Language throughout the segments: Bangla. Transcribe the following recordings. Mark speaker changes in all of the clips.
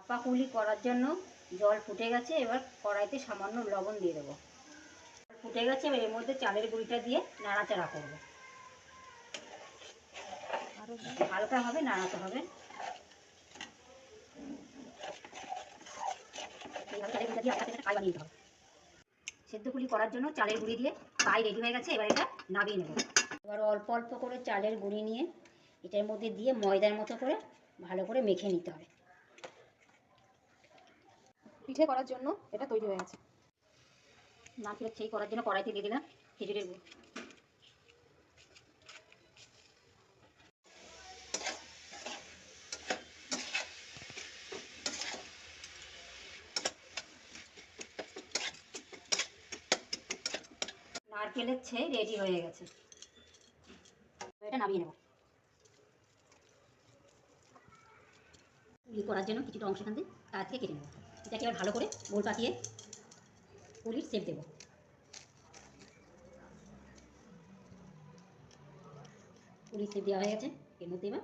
Speaker 1: পুলি করার জন্য জল ফুটে গেছে। এবার কড়াইতে সামান্য লবণ দিয়ে দেবো। ফুটে গেছে, এবার এর মধ্যে চালের গুঁড়িটা দিয়ে নাড়াচাড়া করবো। হালকাভাবে নাড়াতে হবে। সেদ্ধ পুলি করার জন্য চালের গুঁড়ি দিয়ে পাই রেডি হয়ে গেছে। এবার এটা নামিয়ে নেব। এবার অল্প অল্প করে চালের গুঁড়ি নিয়ে এটার মধ্যে দিয়ে ময়দার মতো করে ভালো করে মেখে নিতে হবে।
Speaker 2: পিঠে করার জন্য এটা তৈরি হয়ে গেছে।
Speaker 1: নারকেলের ছেই করার জন্য কড়াইতে দিয়ে দিলাম খেজুরের গুড়। নারকেলের ছেই রেডি হয়ে গেছে। এটা নামিয়ে নেব। পুলি করার জন্য কিছুটা অংশ এখান থেকে তার থেকে কেটে নেব। এটাকে এবার ভালো করে গোল পাকিয়ে পুলির শেপ দেবো। পুলির শেপ দেওয়া হয়ে গেছে। এর মধ্যে এবার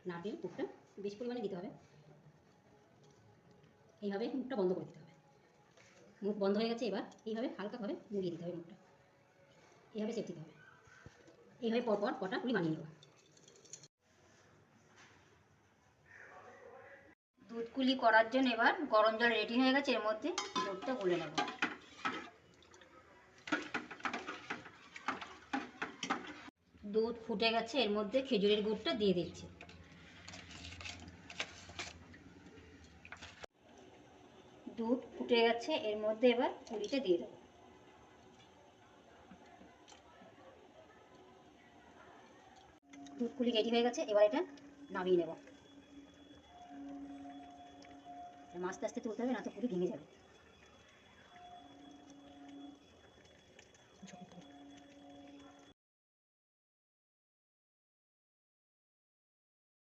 Speaker 1: নারকেল পুরটা বেশি পরিমাণে দিতে হবে। এইভাবে মুখটা বন্ধ করে দিতে হবে। মুখ বন্ধ হয়ে গেছে। এবার এইভাবে হালকাভাবে মুড়িয়ে দিতে হবে মুখটা। এইভাবে শেপ দিতে হবে। এইভাবে পরপর কটা পুলি বানিয়ে নেব। দুধ কুলি করার জন্য এবার গরম জল রেডি হয়ে গেছে। এর মধ্যে দুধটা গুলে নেব। দুধ ফুটে গেছে। এর মধ্যে খেজুরের গুড়টা দিয়ে দিচ্ছি। দুধ ফুটে গেছে। এর মধ্যে এবার পুলিটা দিয়ে দেবো। দুধ পুলি রেডি হয়ে গেছে। এবার এটা নামিয়ে নেব। আস্তে আস্তে তুলতে হবে, না তো পুলি ভেঙে যাবে।